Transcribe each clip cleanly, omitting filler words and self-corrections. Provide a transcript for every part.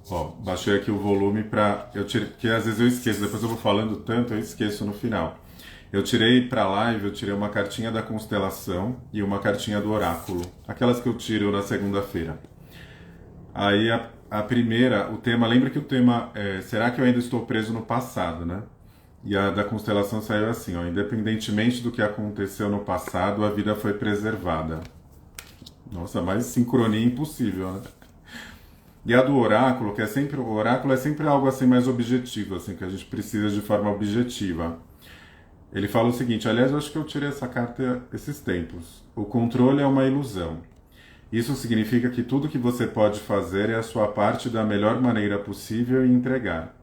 Ó, baixei aqui o volume pra. Eu tirei, porque às vezes eu esqueço, depois eu vou falando tanto, eu esqueço no final. Eu tirei pra live, eu tirei uma cartinha da constelação e uma cartinha do oráculo. Aquelas que eu tiro na segunda-feira. Aí a primeira, o tema, lembra que o tema é será que eu ainda estou preso no passado, né? E a da constelação saiu assim, ó, independentemente do que aconteceu no passado, a vida foi preservada. Nossa, mais sincronia impossível, né? E a do oráculo, que é sempre, o oráculo é sempre algo assim mais objetivo, assim, que a gente precisa de forma objetiva. Ele fala o seguinte, aliás, eu acho que eu tirei essa carta esses tempos. O controle é uma ilusão. Isso significa que tudo que você pode fazer é a sua parte da melhor maneira possível e entregar.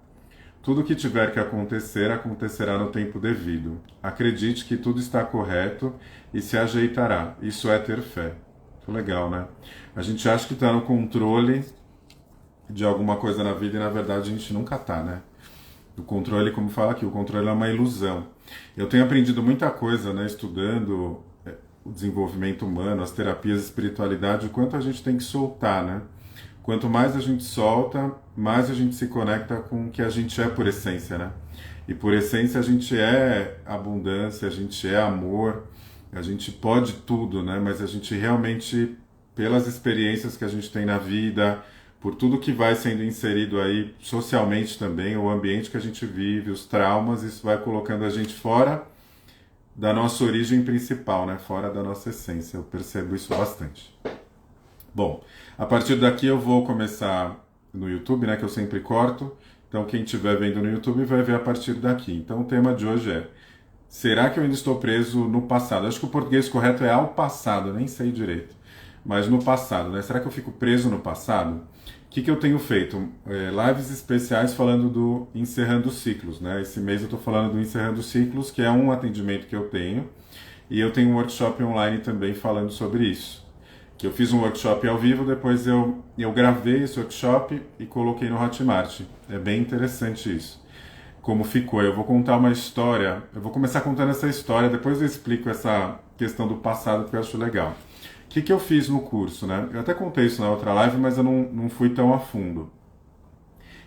Tudo que tiver que acontecer, acontecerá no tempo devido. Acredite que tudo está correto e se ajeitará. Isso é ter fé. Muito legal, né? A gente acha que está no controle de alguma coisa na vida e na verdade a gente nunca tá, né? O controle, como fala aqui, o controle é uma ilusão. Eu tenho aprendido muita coisa, né, estudando o desenvolvimento humano, as terapias, a espiritualidade, o quanto a gente tem que soltar, né? Quanto mais a gente solta, mais a gente se conecta com o que a gente é por essência, né? E por essência a gente é abundância, a gente é amor, a gente pode tudo, né? Mas a gente realmente, pelas experiências que a gente tem na vida, por tudo que vai sendo inserido aí socialmente também, o ambiente que a gente vive, os traumas, isso vai colocando a gente fora da nossa origem principal, né? Fora da nossa essência. Eu percebo isso bastante. Bom, a partir daqui eu vou começar no YouTube, né? Que eu sempre corto. Então quem estiver vendo no YouTube vai ver a partir daqui. Então o tema de hoje é: será que eu ainda estou preso no passado? Acho que o português correto é ao passado, eu nem sei direito. Mas no passado, né? Será que eu fico preso no passado? O que eu tenho feito? Lives especiais falando do Encerrando Ciclos, né? Esse mês eu estou falando do Encerrando Ciclos, que é um atendimento que eu tenho. E eu tenho um workshop online também falando sobre isso. Que eu fiz um workshop ao vivo, depois eu gravei esse workshop e coloquei no Hotmart. É bem interessante isso. Como ficou. Eu vou contar uma história. Eu vou começar contando essa história, depois eu explico essa questão do passado que eu acho legal. O que eu fiz no curso, né? Eu até contei isso na outra live, mas eu não fui tão a fundo.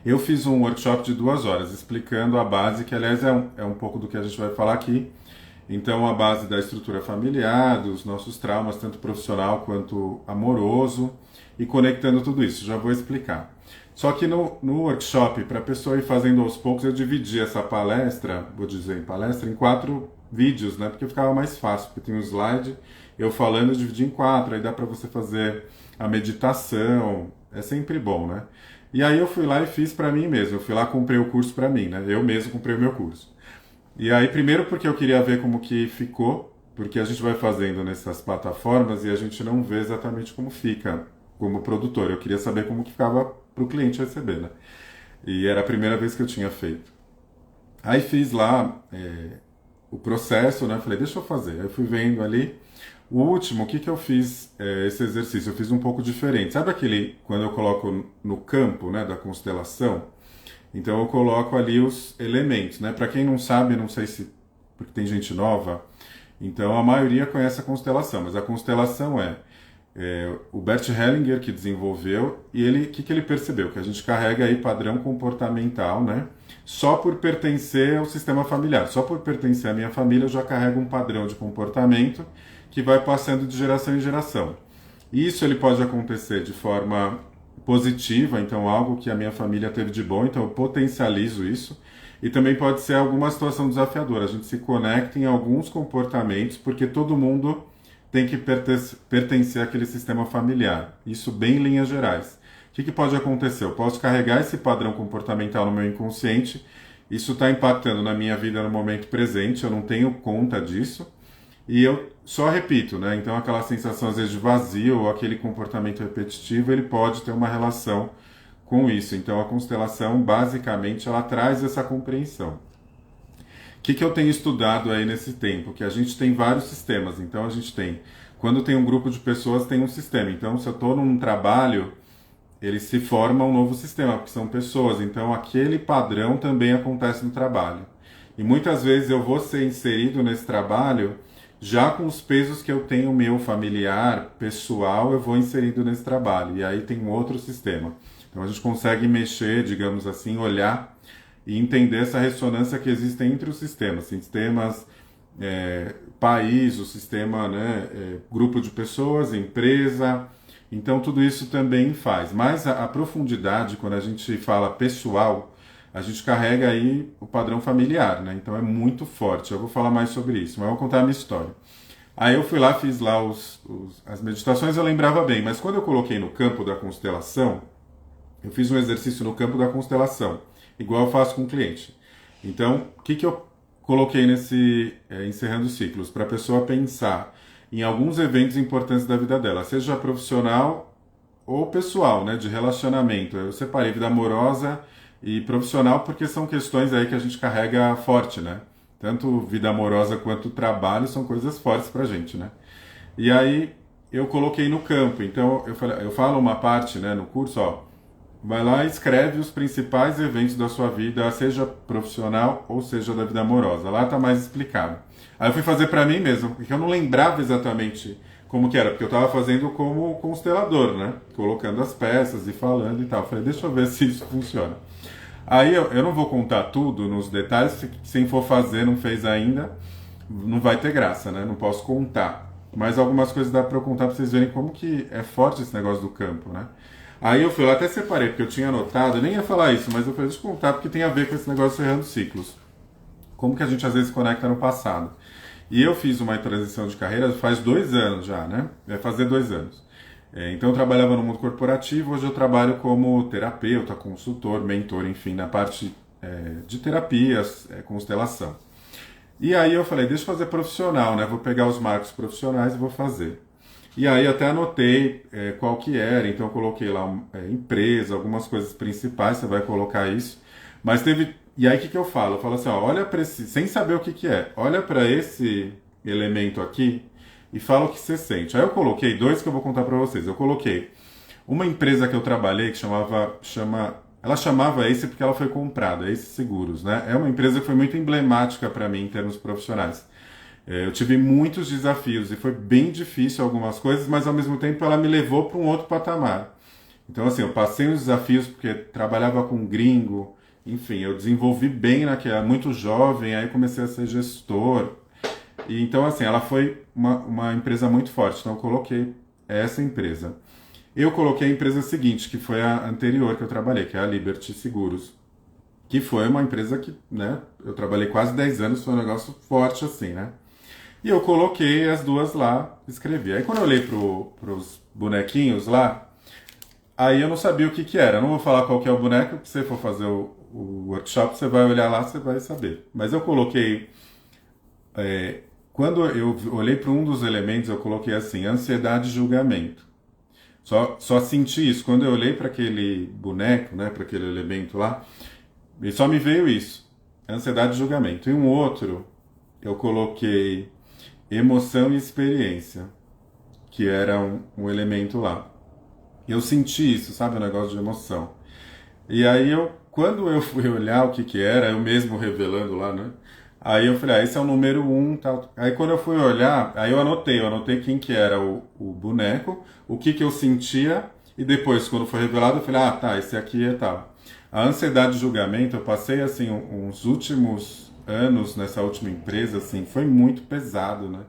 Eu fiz um workshop de 2 horas, explicando a base, que aliás é um pouco do que a gente vai falar aqui. Então, a base da estrutura familiar, dos nossos traumas, tanto profissional quanto amoroso, e conectando tudo isso. Já vou explicar. Só que no workshop, para a pessoa ir fazendo aos poucos, eu dividi essa palestra, vou dizer em palestra, em 4 vídeos, né? Porque ficava mais fácil, porque tem um slide, eu falando, eu dividi em 4, aí dá para você fazer a meditação, é sempre bom, né? E aí eu fui lá e fiz para mim mesmo, eu fui lá comprei o curso para mim, né? Eu mesmo comprei o meu curso. E aí, primeiro porque eu queria ver como que ficou, porque a gente vai fazendo nessas plataformas e a gente não vê exatamente como fica como produtor. Eu queria saber como que ficava para o cliente receber, né? E era a primeira vez que eu tinha feito. Aí fiz lá o processo, né? Falei, deixa eu fazer. Aí eu fui vendo ali. O último, o que eu fiz esse exercício? Eu fiz um pouco diferente. Sabe aquele, quando eu coloco no campo, né, da constelação? Então eu coloco ali os elementos, né? Para quem não sabe, não sei se porque tem gente nova, então a maioria conhece a constelação, mas a constelação é o Bert Hellinger que desenvolveu e ele, o que ele percebeu? Que a gente carrega aí padrão comportamental, né? Só por pertencer ao sistema familiar, só por pertencer à minha família eu já carrego um padrão de comportamento que vai passando de geração em geração. Isso ele pode acontecer de forma positiva, então algo que a minha família teve de bom, então eu potencializo isso. E também pode ser alguma situação desafiadora. A gente se conecta em alguns comportamentos, porque todo mundo tem que pertencer àquele sistema familiar. Isso bem em linhas gerais. O que pode acontecer? Eu posso carregar esse padrão comportamental no meu inconsciente, isso está impactando na minha vida no momento presente, eu não tenho conta disso, e eu só repito, né? Então aquela sensação às vezes de vazio ou aquele comportamento repetitivo, ele pode ter uma relação com isso. Então a constelação, basicamente, ela traz essa compreensão. O que eu tenho estudado aí nesse tempo? Que a gente tem vários sistemas. Então a gente tem, quando tem um grupo de pessoas, tem um sistema. Então se eu estou num trabalho, ele se forma um novo sistema, porque são pessoas. Então aquele padrão também acontece no trabalho. E muitas vezes eu vou ser inserido nesse trabalho já com os pesos que eu tenho meu familiar, pessoal, eu vou inserindo nesse trabalho. E aí tem um outro sistema. Então a gente consegue mexer, digamos assim, olhar e entender essa ressonância que existe entre os sistemas, país, o sistema, né, grupo de pessoas, empresa. Então tudo isso também faz. Mas a profundidade, quando a gente fala pessoal, a gente carrega aí o padrão familiar, né? Então é muito forte. Eu vou falar mais sobre isso, mas eu vou contar a minha história. Aí eu fui lá, fiz lá as meditações, eu lembrava bem, mas quando eu coloquei no campo da constelação, eu fiz um exercício no campo da constelação, igual eu faço com o cliente. Então, o que eu coloquei nesse Encerrando Ciclos? Para a pessoa pensar em alguns eventos importantes da vida dela, seja profissional ou pessoal, né, de relacionamento. Eu separei vida amorosa e profissional porque são questões aí que a gente carrega forte, né? Tanto vida amorosa quanto trabalho são coisas fortes pra gente, né? E aí eu coloquei no campo. Então eu falo uma parte, né, no curso, ó, vai lá e escreve os principais eventos da sua vida, seja profissional ou seja da vida amorosa. Lá tá mais explicado. Aí eu fui fazer pra mim mesmo, porque eu não lembrava exatamente como que era, porque eu tava fazendo como constelador, né? Colocando as peças e falando e tal. Eu falei, deixa eu ver se isso funciona. Aí eu não vou contar tudo nos detalhes, se quem for fazer não fez ainda, não vai ter graça, né? Não posso contar. Mas algumas coisas dá pra eu contar pra vocês verem como que é forte esse negócio do campo, né? Aí eu fui lá, até separei, porque eu tinha anotado, eu nem ia falar isso, mas eu falei, deixa eu contar, porque tem a ver com esse negócio de Encerrando Ciclos. Como que a gente às vezes conecta no passado. E eu fiz uma transição de carreira faz 2 anos já, né? Vai fazer 2 anos. Então eu trabalhava no mundo corporativo, hoje eu trabalho como terapeuta, consultor, mentor, enfim, na parte de terapias, constelação. E aí eu falei, deixa eu fazer profissional, né? Vou pegar os marcos profissionais e vou fazer. E aí eu até anotei qual que era, então eu coloquei lá empresa, algumas coisas principais, você vai colocar isso. Mas teve. E aí o que eu falo? Eu falo assim, ó, olha para esse. Sem saber o que é, olha para esse elemento aqui e fala o que você sente. Aí eu coloquei dois que eu vou contar para vocês. Eu coloquei uma empresa que eu trabalhei que ela chamava Ace porque ela foi comprada, Ace Seguros, né? É uma empresa que foi muito emblemática para mim em termos profissionais. Eu tive muitos desafios e foi bem difícil algumas coisas, mas ao mesmo tempo ela me levou para um outro patamar. Então, assim, eu passei uns desafios porque trabalhava com gringo, enfim, eu desenvolvi bem naquela, muito jovem, aí comecei a ser gestor. E então, assim, ela foi uma empresa muito forte, então eu coloquei essa empresa. Eu coloquei a empresa seguinte, que foi a anterior que eu trabalhei, que é a Liberty Seguros, que foi uma empresa que, né, eu trabalhei quase 10 anos, foi um negócio forte assim, né? E eu coloquei as duas lá, escrevi. Aí quando eu olhei pros bonequinhos lá, aí eu não sabia o que que era. Eu não vou falar qual que é o boneco, se você for fazer o workshop, você vai olhar lá, você vai saber. Mas eu coloquei, quando eu olhei para um dos elementos, eu coloquei assim, ansiedade e julgamento. Só senti isso. Quando eu olhei para aquele boneco, né, para aquele elemento lá, e só me veio isso, ansiedade e julgamento. E um outro, eu coloquei emoção e experiência, que era um elemento lá. Eu senti isso, sabe, o negócio de emoção. E aí quando eu fui olhar o que que era, eu mesmo revelando lá, né? Aí eu falei, esse é o número um, tal. Aí quando eu fui olhar, aí eu anotei quem que era o boneco, o que que eu sentia, e depois, quando foi revelado, eu falei, ah, tá, esse aqui é tal. A ansiedade de julgamento, eu passei, assim, uns últimos anos nessa última empresa, assim, foi muito pesado, né?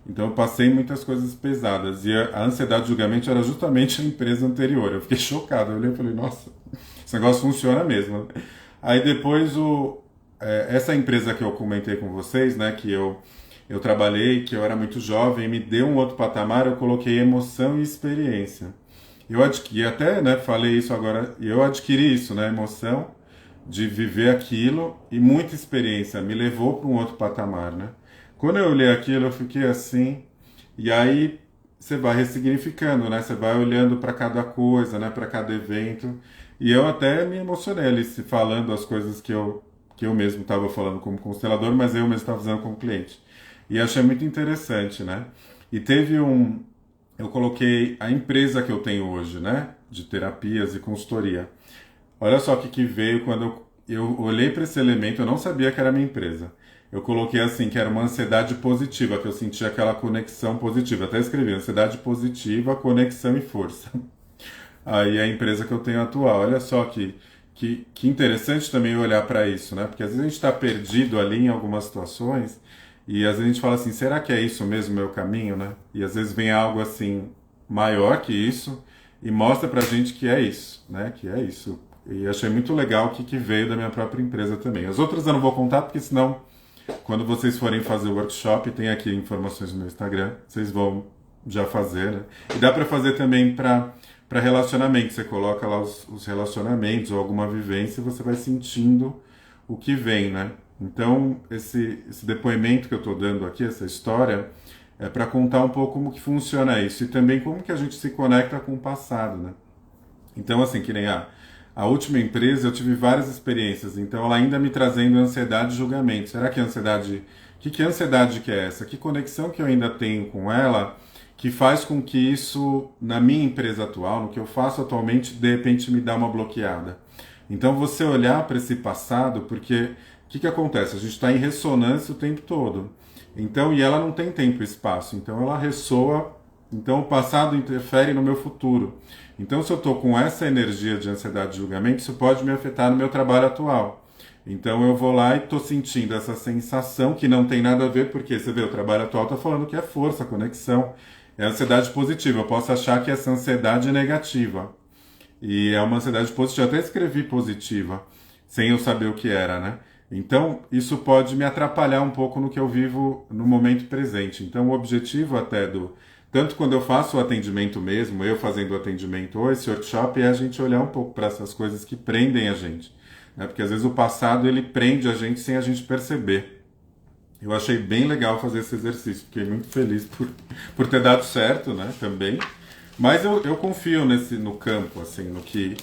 Então eu passei muitas coisas pesadas, e a ansiedade de julgamento era justamente a empresa anterior. Eu fiquei chocado, eu olhei e falei, nossa, esse negócio funciona mesmo. Aí depois essa empresa que eu comentei com vocês, né, que eu trabalhei, que eu era muito jovem, me deu um outro patamar, eu coloquei emoção e experiência. Eu adquiri, até, né, falei isso agora, eu adquiri isso, né, emoção de viver aquilo e muita experiência, me levou para um outro patamar, né. Quando eu olhei aquilo, eu fiquei assim, e aí você vai ressignificando, né, você vai olhando para cada coisa, né, para cada evento, e eu até me emocionei ali, falando as coisas que eu mesmo estava falando como constelador, mas eu mesmo estava fazendo como cliente. E achei muito interessante, né? E eu coloquei a empresa que eu tenho hoje, né? De terapias e consultoria. Olha só o que veio quando eu olhei para esse elemento, eu não sabia que era a minha empresa. Eu coloquei assim, que era uma ansiedade positiva, que eu sentia aquela conexão positiva. Até escrevi, ansiedade positiva, conexão e força. aí a empresa que eu tenho atual. Olha só que interessante também olhar para isso, né? Porque às vezes a gente está perdido ali em algumas situações e às vezes a gente fala assim, será que é isso mesmo o meu caminho, né? E às vezes vem algo assim maior que isso e mostra pra gente que é isso, né? Que é isso. E achei muito legal que veio da minha própria empresa também. As outras eu não vou contar porque senão quando vocês forem fazer o workshop, tem aqui informações no meu Instagram, vocês vão já fazer, né? E dá para fazer também para relacionamento. Você coloca lá os relacionamentos ou alguma vivência e você vai sentindo o que vem, né? Então, esse depoimento que eu estou dando aqui, essa história, é para contar um pouco como que funciona isso e também como que a gente se conecta com o passado, né? Então, assim, que nem a última empresa, eu tive várias experiências, então ela ainda me trazendo ansiedade e julgamento. Será que a ansiedade... que ansiedade que é essa? Que conexão que eu ainda tenho com ela que faz com que isso, na minha empresa atual, no que eu faço atualmente, de repente me dá uma bloqueada? Então, você olhar para esse passado, porque que acontece? A gente está em ressonância o tempo todo. Então, e ela não tem tempo e espaço, então ela ressoa, então o passado interfere no meu futuro. Então, se eu estou com essa energia de ansiedade e julgamento, isso pode me afetar no meu trabalho atual. Então, eu vou lá e estou sentindo essa sensação que não tem nada a ver, porque você vê, o trabalho atual está falando que é força, conexão, é ansiedade positiva. Eu posso achar que essa ansiedade é negativa. E é uma ansiedade positiva. Eu até escrevi positiva, sem eu saber o que era, né? Então, isso pode me atrapalhar um pouco no que eu vivo no momento presente. Então, o objetivo até tanto quando eu faço o atendimento mesmo, eu fazendo o atendimento ou esse workshop, é a gente olhar um pouco para essas coisas que prendem a gente, né? Porque às vezes o passado ele prende a gente sem a gente perceber. Eu achei bem legal fazer esse exercício, fiquei muito feliz por ter dado certo, né, também. Mas eu confio no campo, assim, no que...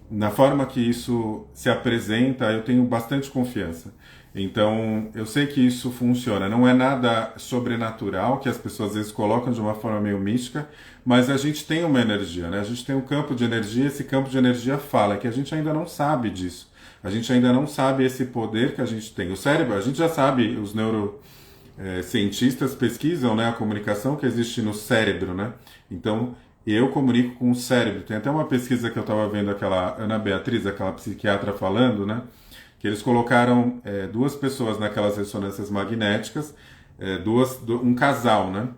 na forma que isso se apresenta, eu tenho bastante confiança. Então, eu sei que isso funciona. Não é nada sobrenatural, que as pessoas às vezes colocam de uma forma meio mística, mas a gente tem uma energia, né? A gente tem um campo de energia, esse campo de energia fala, que a gente ainda não sabe disso. A gente ainda não sabe esse poder que a gente tem. O cérebro, a gente já sabe, os neurocientistas pesquisam, né, a comunicação que existe no cérebro, né? Então, eu comunico com o cérebro. Tem até uma pesquisa que eu estava vendo aquela Ana Beatriz, aquela psiquiatra falando, né? Que eles colocaram duas pessoas naquelas ressonâncias magnéticas, um casal, né?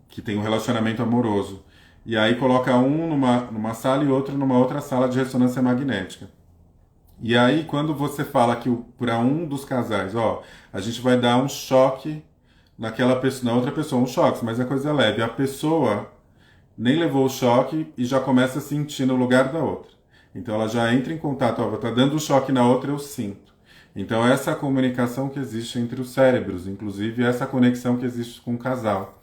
Que tem um relacionamento amoroso. E aí coloca um numa sala e outro numa outra sala de ressonância magnética. E aí, quando você fala que para um dos casais, ó, a gente vai dar um choque naquela pessoa, na outra pessoa, um choque, mas é coisa leve. A pessoa nem levou o choque e já começa a sentir no lugar da outra. Então ela já entra em contato, ó, tá dando um choque na outra, eu sinto. Então essa comunicação que existe entre os cérebros, inclusive essa conexão que existe com o casal.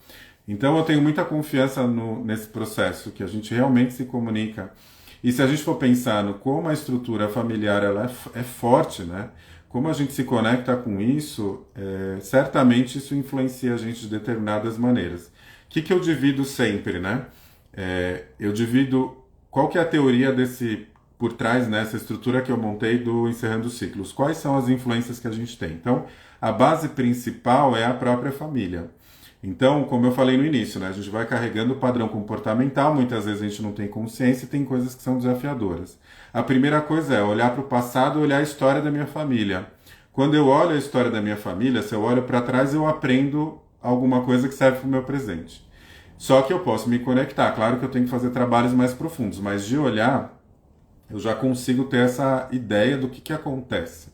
Então eu tenho muita confiança nesse processo, que a gente realmente se comunica. E se a gente for pensar no como a estrutura familiar ela é forte, né? Como a gente se conecta com isso, certamente isso influencia a gente de determinadas maneiras. O que eu divido sempre, né? Eu divido qual que é a teoria por trás nessa estrutura que eu montei do Encerrando Ciclos. Quais são as influências que a gente tem? Então, a base principal é a própria família. Então, como eu falei no início, né, a gente vai carregando o padrão comportamental, muitas vezes a gente não tem consciência e tem coisas que são desafiadoras. A primeira coisa é olhar para o passado, olhar a história da minha família. Quando eu olho a história da minha família, se eu olho para trás, eu aprendo alguma coisa que serve para o meu presente. Só que eu posso me conectar. Claro que eu tenho que fazer trabalhos mais profundos, mas de olhar, eu já consigo ter essa ideia do que acontece.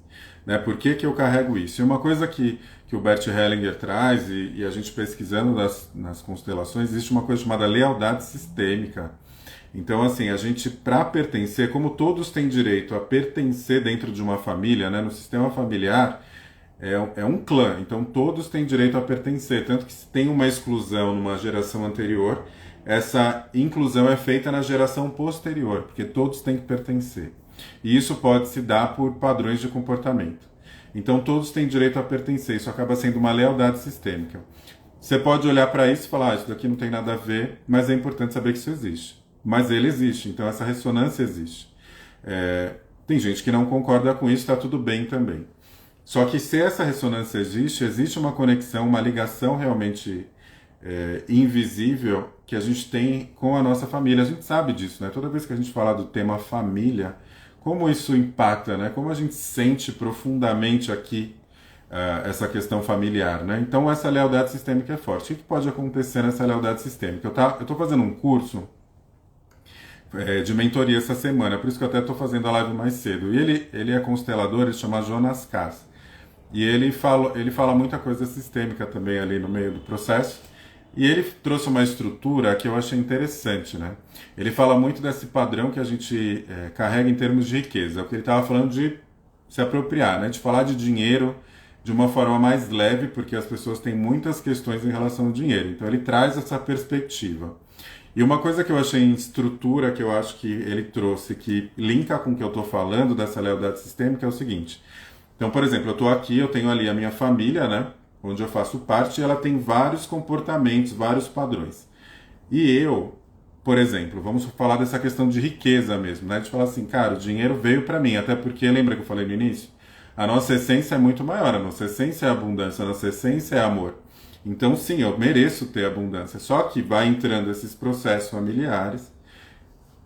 Né? Por que eu carrego isso? E uma coisa que o Bert Hellinger traz, e a gente pesquisando nas constelações, existe uma coisa chamada lealdade sistêmica. Então, assim, a gente, para pertencer, como todos têm direito a pertencer dentro de uma família, né? No sistema familiar, é um clã, então todos têm direito a pertencer, tanto que se tem uma exclusão numa geração anterior, essa inclusão é feita na geração posterior, porque todos têm que pertencer. E isso pode se dar por padrões de comportamento. Então todos têm direito a pertencer, isso acaba sendo uma lealdade sistêmica. Você pode olhar para isso e falar, isso daqui não tem nada a ver, mas é importante saber que isso existe. Mas ele existe, então essa ressonância existe. Tem gente que não concorda com isso, está tudo bem também. Só que se essa ressonância existe uma conexão, uma ligação realmente invisível que a gente tem com a nossa família. A gente sabe disso, né? Toda vez que a gente fala do tema família, como isso impacta, né? Como a gente sente profundamente aqui essa questão familiar, né? Então essa lealdade sistêmica é forte. O que pode acontecer nessa lealdade sistêmica? Eu estou fazendo um curso de mentoria essa semana, por isso que eu até estou fazendo a live mais cedo. E ele é constelador, ele chama Jonas Kass. E ele fala muita coisa sistêmica também ali no meio do processo. E ele trouxe uma estrutura que eu achei interessante, né? Ele fala muito desse padrão que a gente carrega em termos de riqueza. É o que ele estava falando de se apropriar, né? De falar de dinheiro de uma forma mais leve, porque as pessoas têm muitas questões em relação ao dinheiro. Então ele traz essa perspectiva. E uma coisa que eu achei em estrutura, que eu acho que ele trouxe, que linka com o que eu estou falando dessa lealdade sistêmica, é o seguinte. Então, por exemplo, eu estou aqui, eu tenho ali a minha família, né? Onde eu faço parte, e ela tem vários comportamentos, vários padrões. E eu, por exemplo, vamos falar dessa questão de riqueza mesmo, né? De falar assim, cara, o dinheiro veio para mim, até porque, lembra que eu falei no início? A nossa essência é muito maior, a nossa essência é abundância, a nossa essência é amor. Então, sim, eu mereço ter abundância. Só que vai entrando esses processos familiares,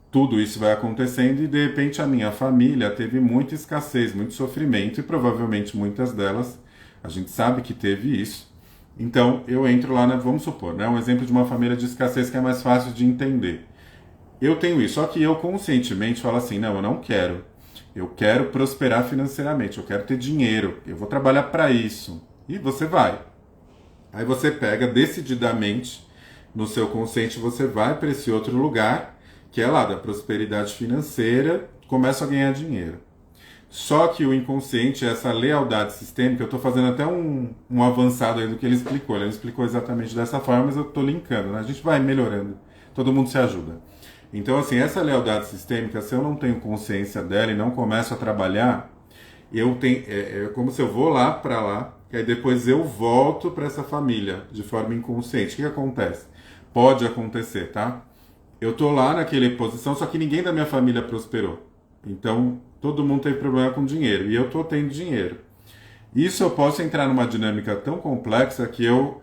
tudo isso vai acontecendo e, de repente, a minha família teve muita escassez, muito sofrimento e provavelmente muitas delas, a gente sabe que teve isso. Então, eu entro lá, vamos supor, né, um exemplo de uma família de escassez que é mais fácil de entender. Eu tenho isso, só que eu conscientemente falo assim, não, eu não quero. Eu quero prosperar financeiramente, eu quero ter dinheiro, eu vou trabalhar para isso. E você vai. Aí você pega decididamente no seu consciente, você vai para esse outro lugar, que é lá da prosperidade financeira, começa a ganhar dinheiro. Só que o inconsciente, essa lealdade sistêmica, eu estou fazendo até um avançado aí do que ele explicou. Ele não explicou exatamente dessa forma, mas eu estou linkando, né? A gente vai melhorando, todo mundo se ajuda. Então, assim, essa lealdade sistêmica, se eu não tenho consciência dela e não começo a trabalhar, é como se eu vou lá, e aí depois eu volto para essa família de forma inconsciente. O que acontece? Pode acontecer, tá? Eu tô lá naquela posição, só que ninguém da minha família prosperou. Então, todo mundo teve problema com dinheiro. E eu tô tendo dinheiro. Isso eu posso entrar numa dinâmica tão complexa que eu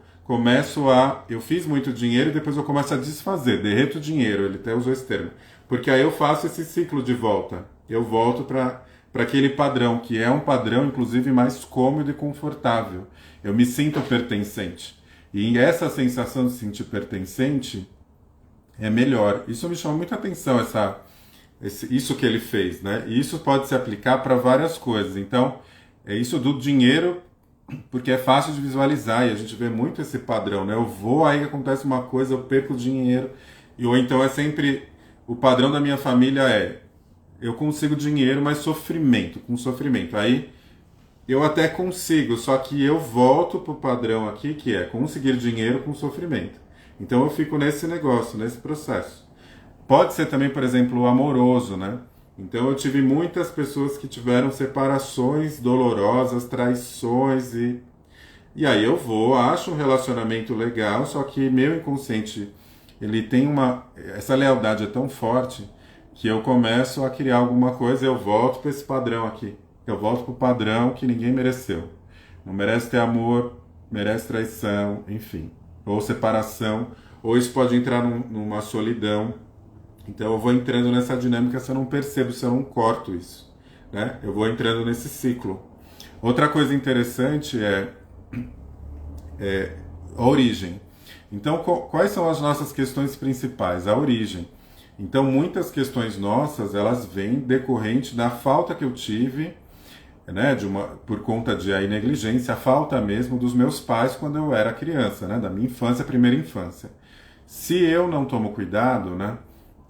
eu fiz muito dinheiro e depois eu começo a desfazer, derreto o dinheiro, ele até usou esse termo. Porque aí eu faço esse ciclo de volta. Eu volto para aquele padrão, que é um padrão, inclusive, mais cômodo e confortável. Eu me sinto pertencente. E essa sensação de se sentir pertencente é melhor. Isso me chama muita atenção, isso que ele fez, né? E isso pode se aplicar para várias coisas. Então, é isso do dinheiro, porque é fácil de visualizar e a gente vê muito esse padrão, né? Eu vou, aí acontece uma coisa, eu perco o dinheiro. Ou então é sempre... O padrão da minha família eu consigo dinheiro, mas com sofrimento. Aí eu até consigo, só que eu volto pro padrão aqui, que é conseguir dinheiro com sofrimento. Então eu fico nesse negócio, nesse processo. Pode ser também, por exemplo, o amoroso, né? Então eu tive muitas pessoas que tiveram separações dolorosas, traições e aí eu acho um relacionamento legal, só que meu inconsciente, ele tem essa lealdade é tão forte que eu começo a criar alguma coisa, eu volto para esse padrão aqui. Eu volto para o padrão que ninguém mereceu. Não merece ter amor, merece traição, enfim. Ou separação, ou isso pode entrar numa solidão. Então eu vou entrando nessa dinâmica se eu não percebo, se eu não corto isso, né? Eu vou entrando nesse ciclo. Outra coisa interessante é a origem. Então, quais são as nossas questões principais? A origem. Então, muitas questões nossas, elas vêm decorrente da falta que eu tive, né, por conta de aí negligência, a falta mesmo dos meus pais quando eu era criança, né, da minha infância, primeira infância. Se eu não tomo cuidado, né,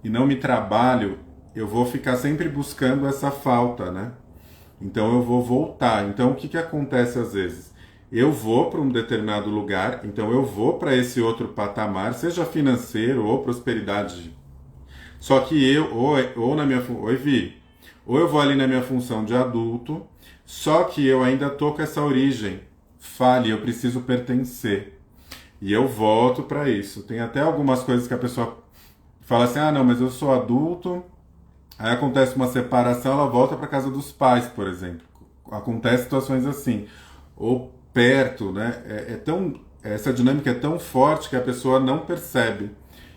e não me trabalho, eu vou ficar sempre buscando essa falta, né? Então eu vou voltar. Então o que acontece às vezes? Eu vou para um determinado lugar, então eu vou para esse outro patamar, seja financeiro ou prosperidade. Só que ou na minha... Oi, Vi. Ou eu vou ali na minha função de adulto, só que eu ainda tô com essa origem. Eu preciso pertencer. E eu volto para isso. Tem até algumas coisas que a pessoa fala assim, não, mas eu sou adulto, aí acontece uma separação, ela volta para casa dos pais, por exemplo. Acontece situações assim. Ou perto, né? essa dinâmica é tão forte que a pessoa não percebe.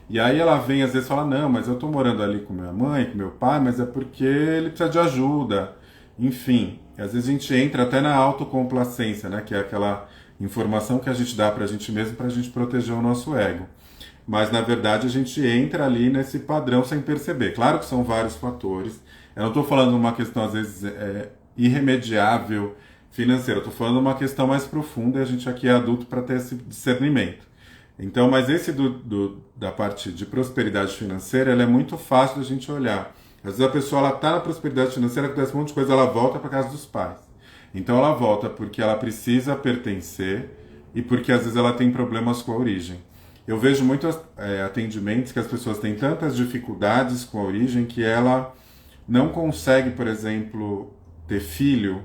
E aí ela vem às vezes e fala, não, mas eu tô morando ali com minha mãe, com meu pai, mas é porque ele precisa de ajuda. Enfim, às vezes a gente entra até na autocomplacência, né? Que é aquela informação que a gente dá pra gente mesmo pra gente proteger o nosso ego. Mas na verdade a gente entra ali nesse padrão sem perceber. Claro que são vários fatores. Eu não estou falando de uma questão, às vezes, irremediável financeira. Eu estou falando de uma questão mais profunda e a gente aqui é adulto para ter esse discernimento. Então, mas esse da parte de prosperidade financeira, ela é muito fácil da gente olhar. Às vezes a pessoa está na prosperidade financeira, acontece um monte de coisa, ela volta para casa dos pais. Então ela volta porque ela precisa pertencer e porque às vezes ela tem problemas com a origem. Eu vejo muitos atendimentos que as pessoas têm tantas dificuldades com a origem que ela não consegue, por exemplo, ter filho,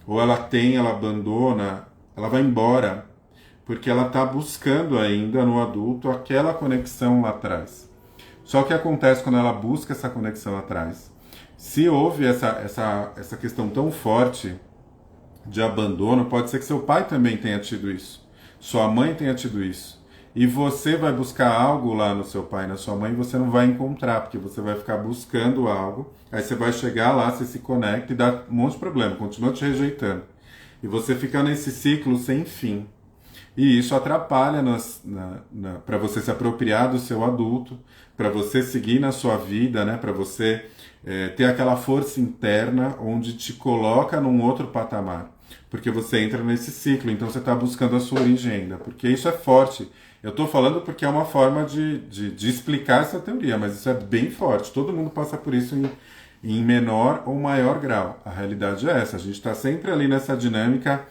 ou ela abandona, ela vai embora, porque ela está buscando ainda no adulto aquela conexão lá atrás. Só que acontece quando ela busca essa conexão lá atrás. Se houve essa questão tão forte de abandono, pode ser que seu pai também tenha tido isso, sua mãe tenha tido isso. E você vai buscar algo lá no seu pai e na sua mãe e você não vai encontrar, porque você vai ficar buscando algo, aí você vai chegar lá, você se conecta e dá um monte de problema, continua te rejeitando. E você fica nesse ciclo sem fim. E isso atrapalha para você se apropriar do seu adulto, para você seguir na sua vida, né? Para você ter aquela força interna onde te coloca num outro patamar. Porque você entra nesse ciclo, então você está buscando a sua origem ainda. Porque isso é forte. Eu estou falando porque é uma forma de explicar essa teoria, mas isso é bem forte. Todo mundo passa por isso em menor ou maior grau. A realidade é essa. A gente está sempre ali nessa dinâmica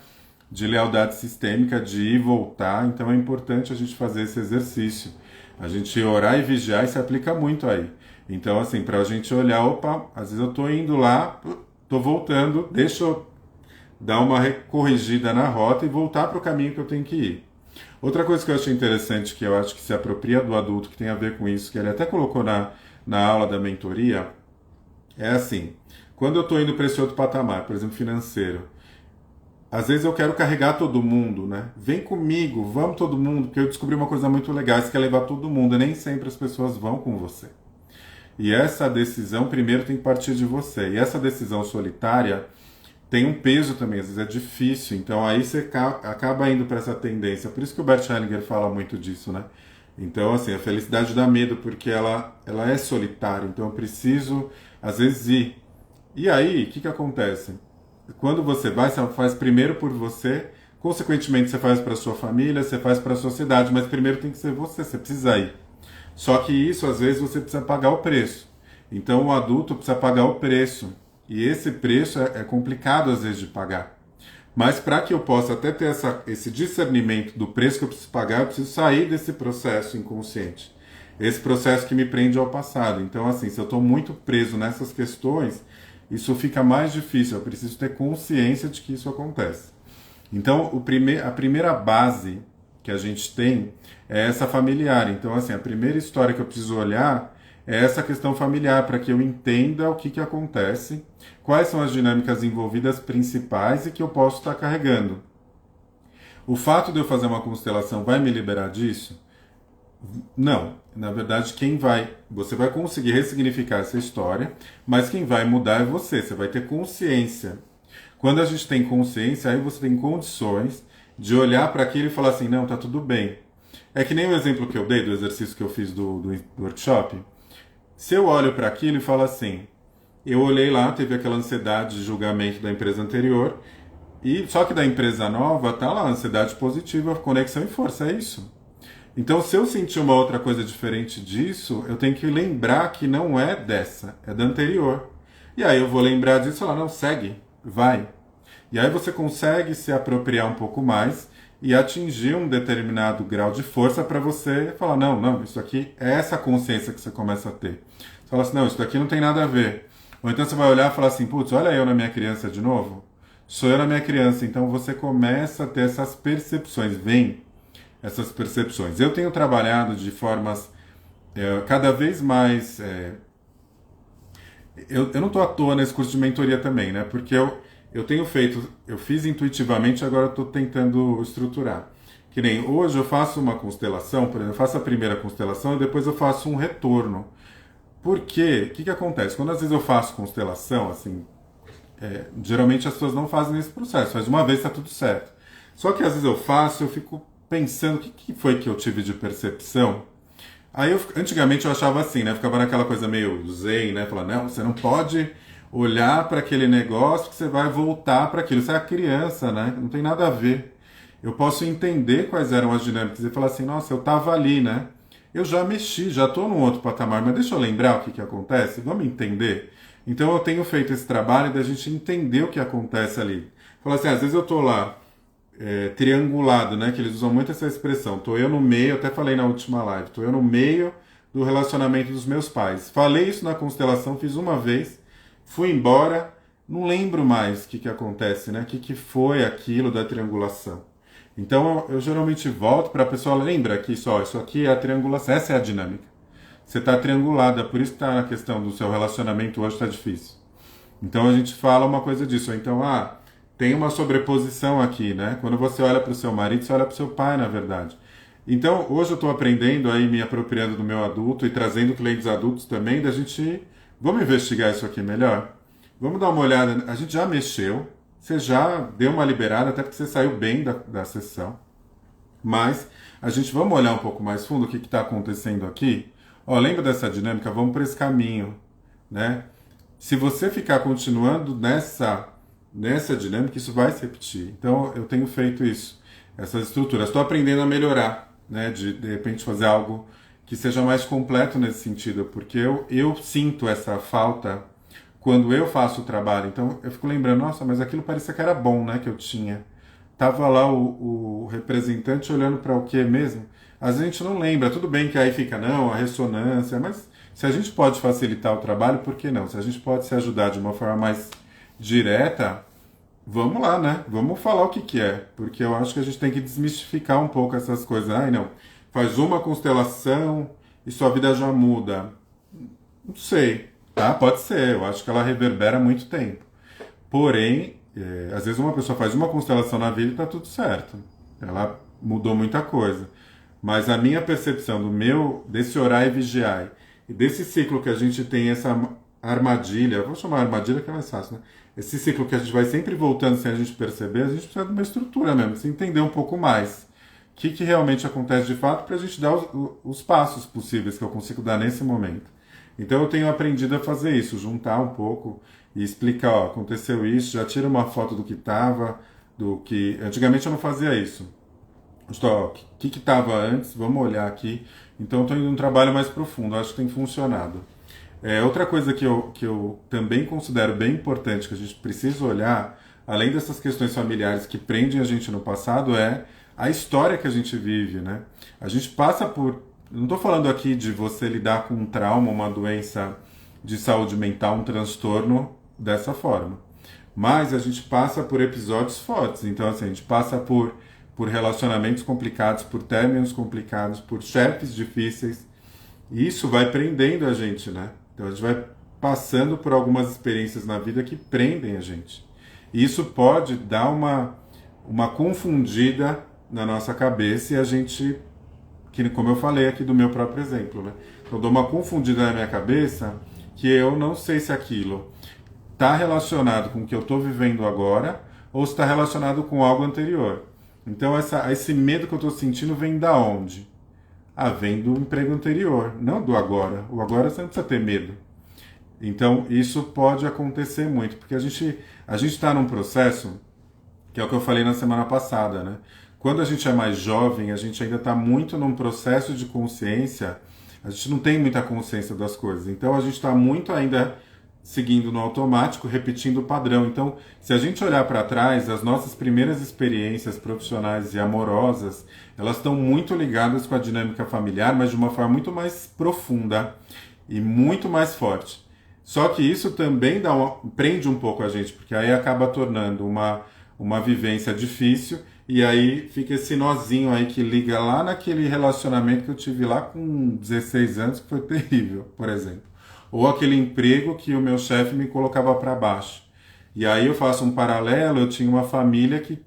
de lealdade sistêmica, de ir e voltar. Então é importante a gente fazer esse exercício. A gente orar e vigiar e se aplica muito aí. Então, assim, para a gente olhar, opa, às vezes eu estou indo lá, estou voltando, deixa eu dar uma corrigida na rota e voltar para o caminho que eu tenho que ir. Outra coisa que eu achei interessante, que eu acho que se apropria do adulto, que tem a ver com isso, que ele até colocou na aula da mentoria, é assim, quando eu estou indo para esse outro patamar, por exemplo, financeiro, às vezes eu quero carregar todo mundo, né? Vem comigo, vamos todo mundo, porque eu descobri uma coisa muito legal, isso que é levar todo mundo, e nem sempre as pessoas vão com você. E essa decisão, primeiro, tem que partir de você. E essa decisão solitária tem um peso também, às vezes é difícil, então aí você acaba indo para essa tendência. Por isso que o Bert Hellinger fala muito disso, né? Então, assim, a felicidade dá medo, porque ela é solitária, então eu preciso, às vezes, ir. E aí, o que acontece? Quando você faz primeiro por você, consequentemente você faz para sua família, você faz para a sociedade, mas primeiro tem que ser você precisa ir. Só que isso, às vezes, você precisa pagar o preço. Então, o adulto precisa pagar o preço. E esse preço é complicado, às vezes, de pagar. Mas para que eu possa até ter esse discernimento do preço que eu preciso pagar, eu preciso sair desse processo inconsciente. Esse processo que me prende ao passado. Então, assim, se eu estou muito preso nessas questões, isso fica mais difícil. Eu preciso ter consciência de que isso acontece. Então, a primeira base que a gente tem é essa familiar. Então, assim, a primeira história que eu preciso olhar é essa questão familiar, para que eu entenda o que acontece, quais são as dinâmicas envolvidas principais e que eu posso estar carregando. O fato de eu fazer uma constelação vai me liberar disso? Não. Na verdade, você vai conseguir ressignificar essa história, mas quem vai mudar é você. Você vai ter consciência. Quando a gente tem consciência, aí você tem condições de olhar para aquilo e falar assim, não, tá tudo bem. É que nem o exemplo que eu dei do exercício que eu fiz do workshop. Se eu olho para aquilo e falo assim, eu olhei lá, teve aquela ansiedade de julgamento da empresa anterior, e só que da empresa nova tá lá, ansiedade positiva, conexão e força, é isso. Então, se eu sentir uma outra coisa diferente disso, eu tenho que lembrar que não é dessa, é da anterior. E aí eu vou lembrar disso e falar, não, segue, vai. E aí você consegue se apropriar um pouco mais e atingir um determinado grau de força para você falar, não, isso aqui é essa consciência que você começa a ter. Você fala assim, não, isso daqui não tem nada a ver. Ou então você vai olhar e falar assim, putz, olha eu na minha criança de novo. Sou eu na minha criança. Então você começa a ter essas percepções, vem essas percepções. Eu tenho trabalhado de formas cada vez mais... Eu não estou à toa nesse curso de mentoria também, né? Porque eu fiz intuitivamente, agora estou tentando estruturar. Que nem hoje eu faço uma constelação, por exemplo, eu faço a primeira constelação e depois eu faço um retorno. Por quê? O que acontece? Quando às vezes eu faço constelação, assim, geralmente as pessoas não fazem esse processo, faz uma vez está tudo certo. Só que às vezes eu faço, eu fico pensando o que foi que eu tive de percepção. Aí antigamente eu achava assim, né? Ficava naquela coisa meio zen, né? Falando, não, você não pode olhar para aquele negócio que você vai voltar para aquilo. Você é criança, né? Não tem nada a ver. Eu posso entender quais eram as dinâmicas e falar assim, nossa, eu tava ali, né? Eu já mexi, já estou num outro patamar, mas deixa eu lembrar o que acontece, vamos entender? Então eu tenho feito esse trabalho da gente entender o que acontece ali. Falar assim, às vezes eu estou lá triangulado, né? Que eles usam muito essa expressão. Tô eu no meio, eu até falei na última live, tô eu no meio do relacionamento dos meus pais. Falei isso na constelação, fiz uma vez, fui embora, não lembro mais o que acontece, né? O que foi aquilo da triangulação. Então eu geralmente volto para a pessoa, lembra que isso aqui é a triangulação, essa é a dinâmica. Você está triangulada, por isso está na questão do seu relacionamento hoje está difícil. Então a gente fala uma coisa disso. Ou então, tem uma sobreposição aqui, né? Quando você olha para o seu marido, você olha para o seu pai, na verdade. Então, hoje eu estou aprendendo aí, me apropriando do meu adulto e trazendo clientes adultos também, da gente. Vamos investigar isso aqui melhor? Vamos dar uma olhada. A gente já mexeu, você já deu uma liberada, até porque você saiu bem da sessão. Mas vamos olhar um pouco mais fundo o que está acontecendo aqui. Ó, lembra dessa dinâmica? Vamos para esse caminho, né? Se você ficar continuando nessa dinâmica, isso vai se repetir. Então, eu tenho feito isso, essas estruturas. Estou aprendendo a melhorar, né? De repente fazer algo que seja mais completo nesse sentido, porque eu sinto essa falta quando eu faço o trabalho. Então, eu fico lembrando, nossa, mas aquilo parecia que era bom, né? Que eu tinha. Tava lá o representante olhando para o que mesmo? Às vezes a gente não lembra. Tudo bem que aí fica, não, a ressonância, mas se a gente pode facilitar o trabalho, por que não? Se a gente pode se ajudar de uma forma mais direta, vamos lá, né? Vamos falar o que é. Porque eu acho que a gente tem que desmistificar um pouco essas coisas. Ai, não, faz uma constelação e sua vida já muda. Não sei, tá? Pode ser. Eu acho que ela reverbera muito tempo. Porém, às vezes uma pessoa faz uma constelação na vida e tá tudo certo. Ela mudou muita coisa. Mas a minha percepção desse orar e vigiar, e desse ciclo que a gente tem essa armadilha, vou chamar armadilha que é mais fácil, né? Esse ciclo que a gente vai sempre voltando sem a gente perceber, a gente precisa de uma estrutura mesmo, se entender um pouco mais. O que realmente acontece de fato para a gente dar os passos possíveis que eu consigo dar nesse momento. Então eu tenho aprendido a fazer isso, juntar um pouco e explicar, ó, aconteceu isso, já tira uma foto do que estava, do que... Antigamente eu não fazia isso. O que estava antes, vamos olhar aqui. Então eu estou indo um trabalho mais profundo, acho que tem funcionado. Outra coisa que eu também considero bem importante, que a gente precisa olhar, além dessas questões familiares que prendem a gente no passado, é a história que a gente vive, né? A gente passa por... Não estou falando aqui de você lidar com um trauma, uma doença de saúde mental, um transtorno dessa forma. Mas a gente passa por episódios fortes. Então, assim, a gente passa por relacionamentos complicados, por términos complicados, por chefes difíceis. E isso vai prendendo a gente, né? Então a gente vai passando por algumas experiências na vida que prendem a gente. E isso pode dar uma confundida na nossa cabeça e a gente, que, como eu falei aqui do meu próprio exemplo, né? Eu dou uma confundida na minha cabeça que eu não sei se aquilo está relacionado com o que eu estou vivendo agora ou se está relacionado com algo anterior. Então esse medo que eu estou sentindo vem da onde? Vem do emprego anterior, não do agora. O agora você não precisa ter medo. Então isso pode acontecer muito, porque a gente está num processo, que é o que eu falei na semana passada, né? Quando a gente é mais jovem, a gente ainda está muito num processo de consciência, a gente não tem muita consciência das coisas. Então a gente está muito ainda seguindo no automático, repetindo o padrão. Então, se a gente olhar para trás, as nossas primeiras experiências profissionais e amorosas, elas estão muito ligadas com a dinâmica familiar, mas de uma forma muito mais profunda e muito mais forte. Só que isso também prende um pouco a gente, porque aí acaba tornando uma vivência difícil e aí fica esse nozinho aí que liga lá naquele relacionamento que eu tive lá com 16 anos, que foi terrível, por exemplo. Ou aquele emprego que o meu chefe me colocava para baixo. E aí eu faço um paralelo, eu tinha uma família que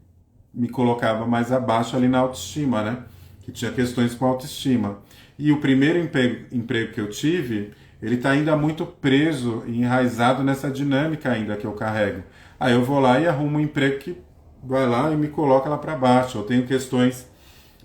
me colocava mais abaixo ali na autoestima, né? Que tinha questões com autoestima. E o primeiro emprego que eu tive, ele está ainda muito preso e enraizado nessa dinâmica ainda que eu carrego. Aí eu vou lá e arrumo um emprego que vai lá e me coloca lá para baixo. Eu tenho questões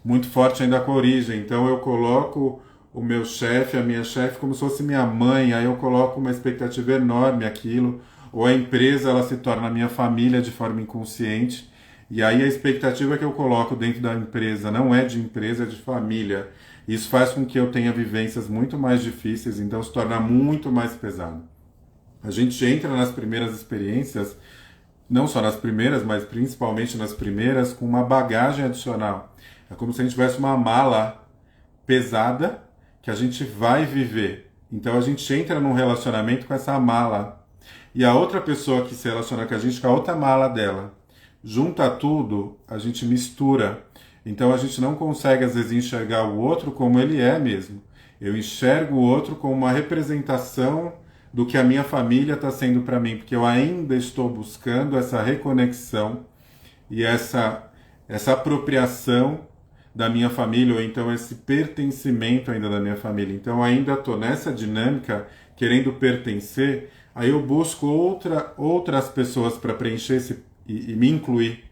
muito fortes ainda com a origem, então eu coloco o meu chefe, a minha chefe, como se fosse minha mãe, aí eu coloco uma expectativa enorme aquilo, ou a empresa ela se torna minha família de forma inconsciente, e aí a expectativa que eu coloco dentro da empresa não é de empresa, é de família. Isso faz com que eu tenha vivências muito mais difíceis, então se torna muito mais pesado. A gente entra nas primeiras experiências, não só nas primeiras, mas principalmente nas primeiras, com uma bagagem adicional. É como se a gente tivesse uma mala pesada que a gente vai viver. Então a gente entra num relacionamento com essa mala. E a outra pessoa que se relaciona com a gente com a outra mala dela. Junta tudo, a gente mistura. Então a gente não consegue às vezes enxergar o outro como ele é mesmo. Eu enxergo o outro como uma representação do que a minha família está sendo para mim, porque eu ainda estou buscando essa reconexão e essa apropriação da minha família, ou então esse pertencimento ainda da minha família. Então eu ainda estou nessa dinâmica, querendo pertencer, aí eu busco outras pessoas para preencher e me incluir.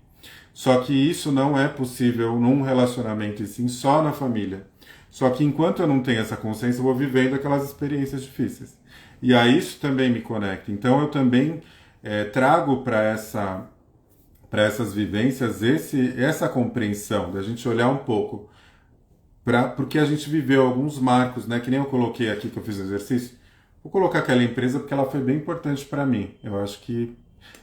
Só que isso não é possível num relacionamento, e sim só na família. Só que enquanto eu não tenho essa consciência, eu vou vivendo aquelas experiências difíceis. E aí isso também me conecta. Então eu também trago para essas vivências essa compreensão, da gente olhar um pouco porque a gente viveu alguns marcos, né? Que nem eu coloquei aqui que eu fiz o exercício. Vou colocar aquela empresa porque ela foi bem importante para mim. Eu acho que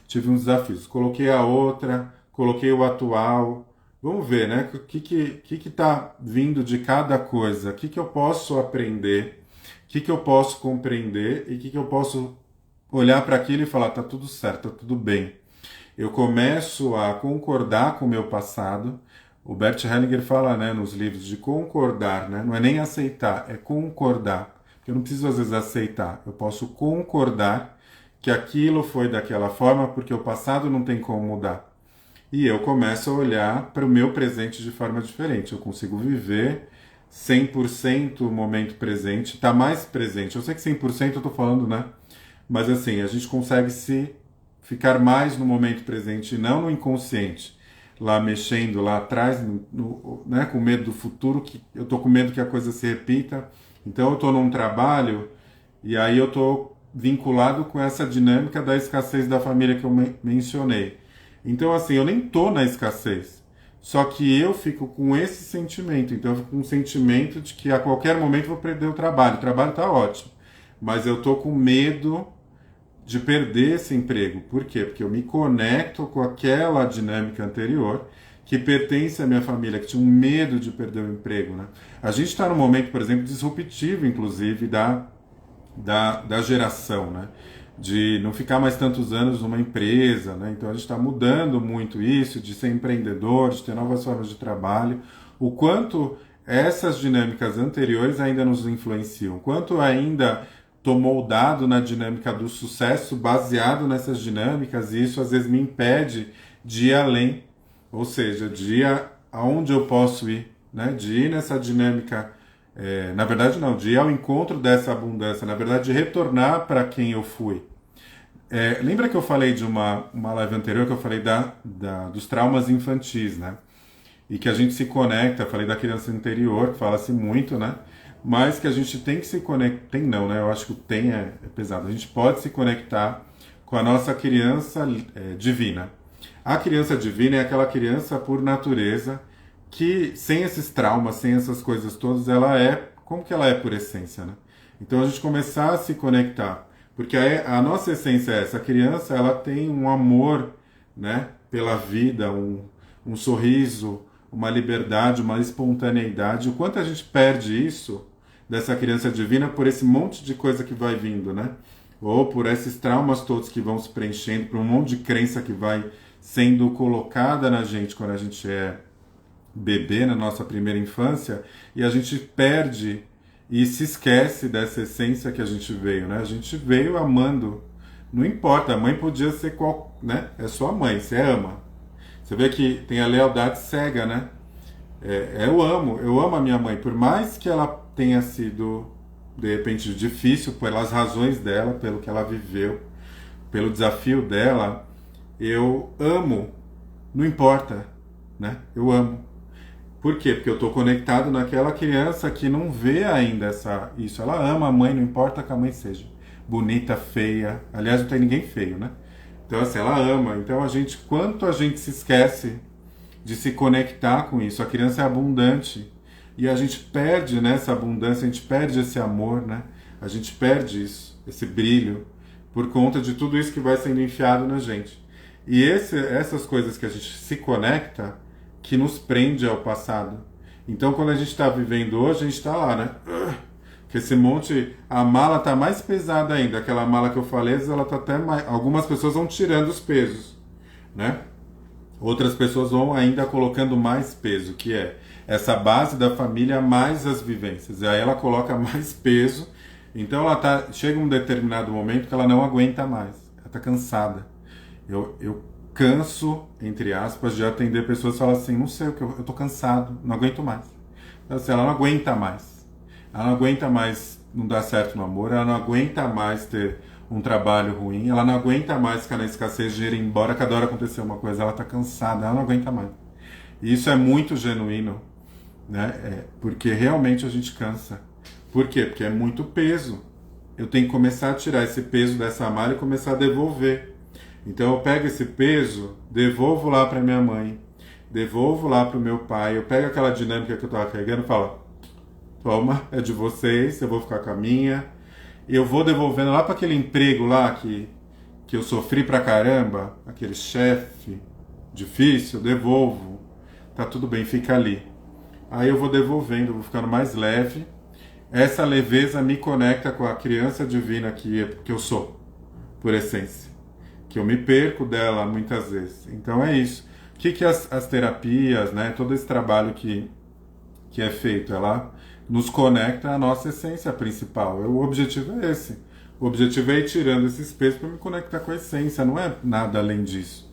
tive uns desafios. Coloquei a outra, coloquei o atual. Vamos ver, né? O que tá vindo de cada coisa? O que eu posso aprender? O que eu posso compreender? E o que eu posso olhar para aquilo e falar, tá tudo certo, tá tudo bem. Eu começo a concordar com o meu passado. O Bert Hellinger fala, né, nos livros de concordar, né? Não é nem aceitar, é concordar. Eu não preciso às vezes aceitar, eu posso concordar que aquilo foi daquela forma porque o passado não tem como mudar. E eu começo a olhar para o meu presente de forma diferente. Eu consigo viver 100% o momento presente, estar mais presente. Eu sei que 100% eu estou falando, né? Mas assim, a gente consegue ficar mais no momento presente e não no inconsciente. Lá mexendo lá atrás, né, com medo do futuro, que eu estou com medo que a coisa se repita. Então eu estou num trabalho e aí eu estou vinculado com essa dinâmica da escassez da família que eu mencionei. Então assim, eu nem estou na escassez. Só que eu fico com esse sentimento. Então eu fico com um sentimento de que a qualquer momento eu vou perder o trabalho. O trabalho está ótimo. Mas eu estou com medo de perder esse emprego. Por quê? Porque eu me conecto com aquela dinâmica anterior que pertence à minha família, que tinha um medo de perder o emprego. Né? A gente está num momento, por exemplo, disruptivo, inclusive, da geração, né? De não ficar mais tantos anos numa empresa. Né? Então a gente está mudando muito isso, de ser empreendedor, de ter novas formas de trabalho. O quanto essas dinâmicas anteriores ainda nos influenciam, o quanto ainda estou moldado na dinâmica do sucesso, baseado nessas dinâmicas, e isso às vezes me impede de ir além, ou seja, de ir aonde eu posso ir, né? De ir nessa dinâmica, na verdade não, de ir ao encontro dessa abundância, na verdade de retornar para quem eu fui. Lembra que eu falei de uma live anterior que eu falei dos traumas infantis, né? E que a gente se conecta, falei da criança interior, que fala-se muito, né? Mas que a gente tem que se conectar, tem não, né? Eu acho que o tem é pesado. A gente pode se conectar com a nossa criança divina. A criança divina é aquela criança por natureza que, sem esses traumas, sem essas coisas todas, ela é, como que ela é por essência, né? Então a gente começar a se conectar, porque a nossa essência é essa. A criança, ela tem um amor, né, pela vida, um sorriso, uma liberdade, uma espontaneidade. O quanto a gente perde isso dessa criança divina por esse monte de coisa que vai vindo, né? Ou por esses traumas todos que vão se preenchendo, por um monte de crença que vai sendo colocada na gente quando a gente é bebê, na nossa primeira infância, e a gente perde e se esquece dessa essência que a gente veio, né? A gente veio amando. Não importa, a mãe podia ser qual, né? É sua mãe, você ama. Você vê que tem a lealdade cega, né? Eu amo a minha mãe, por mais que ela tenha sido, de repente, difícil pelas razões dela, pelo que ela viveu, pelo desafio dela, eu amo, não importa, né? Eu amo. Por quê? Porque eu estou conectado naquela criança que não vê ainda isso. Ela ama a mãe, não importa que a mãe seja bonita, feia. Aliás, não tem ninguém feio, né? Então, assim, ela ama. Então, quanto a gente se esquece de se conectar com isso. A criança é abundante e a gente perde, né, essa abundância, a gente perde esse amor, né? A gente perde isso, esse brilho, por conta de tudo isso que vai sendo enfiado na gente. E essas coisas que a gente se conecta, que nos prende ao passado. Então, quando a gente está vivendo hoje, a gente está lá, né? Que esse monte, a mala tá mais pesada ainda. Aquela mala que eu falei, ela tá até mais. Algumas pessoas vão tirando os pesos, né? Outras pessoas vão ainda colocando mais peso, que é essa base da família mais as vivências. E aí ela coloca mais peso. Então chega um determinado momento que ela não aguenta mais. Ela tá cansada. Eu canso, entre aspas, de atender pessoas que falam assim, não sei o que, eu tô cansado, não aguento mais. Então, assim, ela não aguenta mais. Ela não aguenta mais não dar certo no amor, ela não aguenta mais ter um trabalho ruim, ela não aguenta mais ficar na escassez de ir embora, cada hora acontecer uma coisa, ela tá cansada, ela não aguenta mais. E isso é muito genuíno, né? Porque realmente a gente cansa. Por quê? Porque é muito peso. Eu tenho que começar a tirar esse peso dessa malha e começar a devolver. Então eu pego esse peso, devolvo lá para minha mãe, devolvo lá para o meu pai, eu pego aquela dinâmica que eu estava carregando e falo, toma, é de vocês, eu vou ficar com a minha, e eu vou devolvendo lá para aquele emprego lá que eu sofri pra caramba, aquele chefe difícil, eu devolvo, tá tudo bem, fica ali. Aí eu vou devolvendo, eu vou ficando mais leve, essa leveza me conecta com a criança divina que eu sou, por essência. Que eu me perco dela muitas vezes. Então é isso. O que as terapias, né, todo esse trabalho que é feito, ela nos conecta à nossa essência principal. O objetivo é esse. O objetivo é ir tirando esses pesos para me conectar com a essência, não é nada além disso.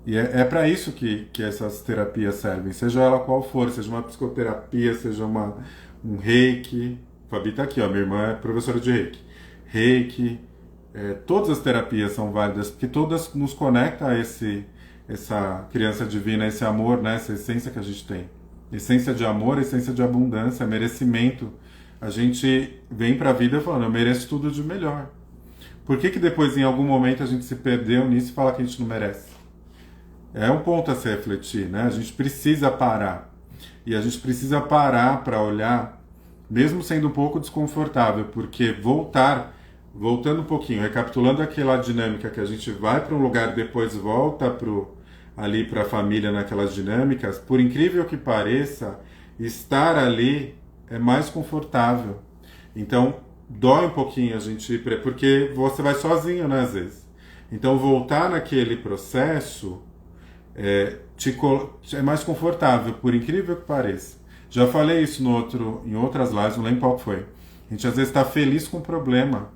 E é para isso que essas terapias servem, seja ela qual for, seja uma psicoterapia, seja um reiki. Fabi tá aqui, ó, minha irmã é professora de reiki. Reiki, todas as terapias são válidas, porque todas nos conectam a essa criança divina, esse amor, né, essa essência que a gente tem. Essência de amor, essência de abundância, merecimento. A gente vem para a vida falando, eu mereço tudo de melhor. Por que depois, em algum momento, a gente se perdeu nisso e fala que a gente não merece? É um ponto a se refletir, né? A gente precisa parar. E a gente precisa parar para olhar, mesmo sendo um pouco desconfortável, porque voltando um pouquinho, recapitulando aquela dinâmica que a gente vai para um lugar e depois volta ali para a família naquelas dinâmicas, por incrível que pareça, estar ali é mais confortável. Então, dói um pouquinho a gente ir, porque você vai sozinho, né, às vezes. Então, voltar naquele processo é mais confortável, por incrível que pareça. Já falei isso em outras lives, não lembro qual foi. A gente às vezes está feliz com o problema.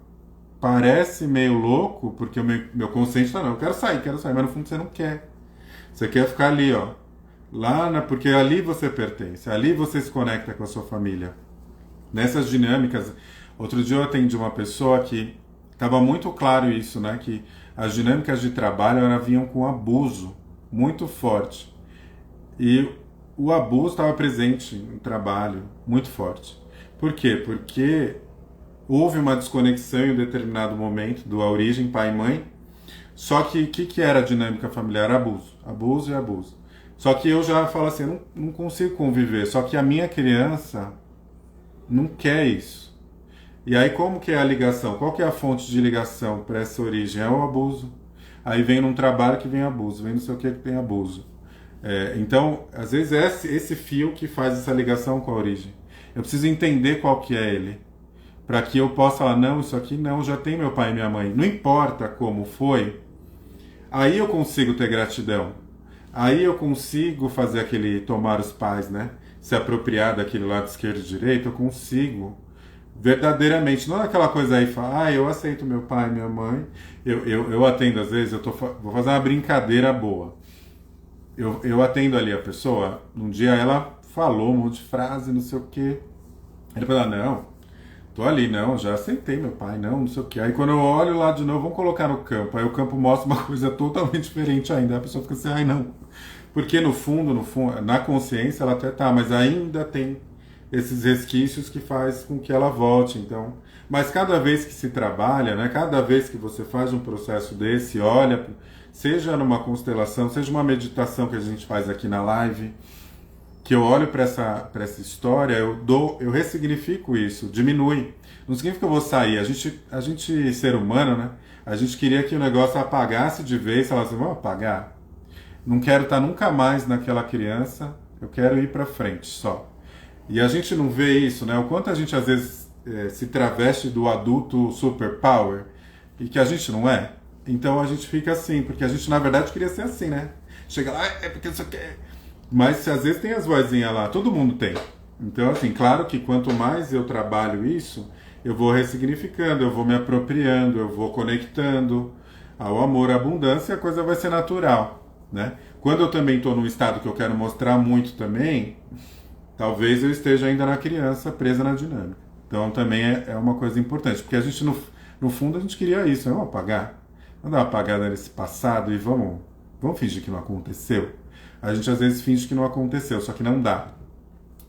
Parece meio louco, porque o meu consciente está, não, eu quero sair, mas no fundo você não quer. Você quer ficar ali, ó. Porque ali você pertence, ali você se conecta com a sua família. Nessas dinâmicas, outro dia eu atendi uma pessoa que estava muito claro isso, né? Que as dinâmicas de trabalho elas vinham com abuso muito forte. E o abuso estava presente no trabalho, muito forte. Por quê? Porque houve uma desconexão em um determinado momento da origem, pai e mãe. Só que o que era a dinâmica familiar? Abuso. Abuso e abuso. Só que eu já falo assim, eu não consigo conviver. Só que a minha criança não quer isso. E aí como que é a ligação? Qual que é a fonte de ligação para essa origem? É o abuso. Aí vem num trabalho que vem abuso, vem não sei o que tem abuso. Então, às vezes é esse fio que faz essa ligação com a origem. Eu preciso entender qual que é ele. Para que eu possa falar, não, isso aqui não, já tem meu pai e minha mãe. Não importa como foi, aí eu consigo ter gratidão. Aí eu consigo fazer aquele tomar os pais, né? Se apropriar daquele lado esquerdo e direito, eu consigo verdadeiramente. Não é aquela coisa aí, falar, eu aceito meu pai e minha mãe. Eu atendo às vezes, vou fazer uma brincadeira boa. eu atendo ali a pessoa, um dia ela falou um monte de frase, não sei o quê. Ele falou, não, tô ali, não, já aceitei meu pai, não, não sei o quê. Aí quando eu olho lá de novo, vamos colocar no campo. Aí o campo mostra uma coisa totalmente diferente ainda. Aí a pessoa fica assim, ai não. Porque no fundo, na consciência ela até tá, mas ainda tem esses resquícios que faz com que ela volte. Então, mas cada vez que se trabalha, né, cada vez que você faz um processo desse, olha, seja numa constelação, seja uma meditação que a gente faz aqui na live, que eu olho para essa história, eu ressignifico isso, diminui. Não significa que eu vou sair. A gente ser humano, né? A gente queria que o negócio apagasse de vez, falasse, vamos apagar. Não quero estar nunca mais naquela criança, eu quero ir para frente só. E a gente não vê isso, né? O quanto a gente às vezes se traveste do adulto superpower e que a gente não é. Então a gente fica assim, porque a gente na verdade queria ser assim, né? Chega lá, é porque isso aqui é. Mas às vezes tem as vozinhas lá, todo mundo tem. Então, assim, claro que quanto mais eu trabalho isso, eu vou ressignificando, eu vou me apropriando, eu vou conectando ao amor, à abundância, a coisa vai ser natural, né? Quando eu também estou num estado que eu quero mostrar muito também, talvez eu esteja ainda na criança, presa na dinâmica. Então também é uma coisa importante, porque a gente, no fundo, a gente queria isso, né? Vamos apagar. Vamos dar uma apagada nesse passado e vamos fingir que não aconteceu. A gente às vezes finge que não aconteceu, só que não dá.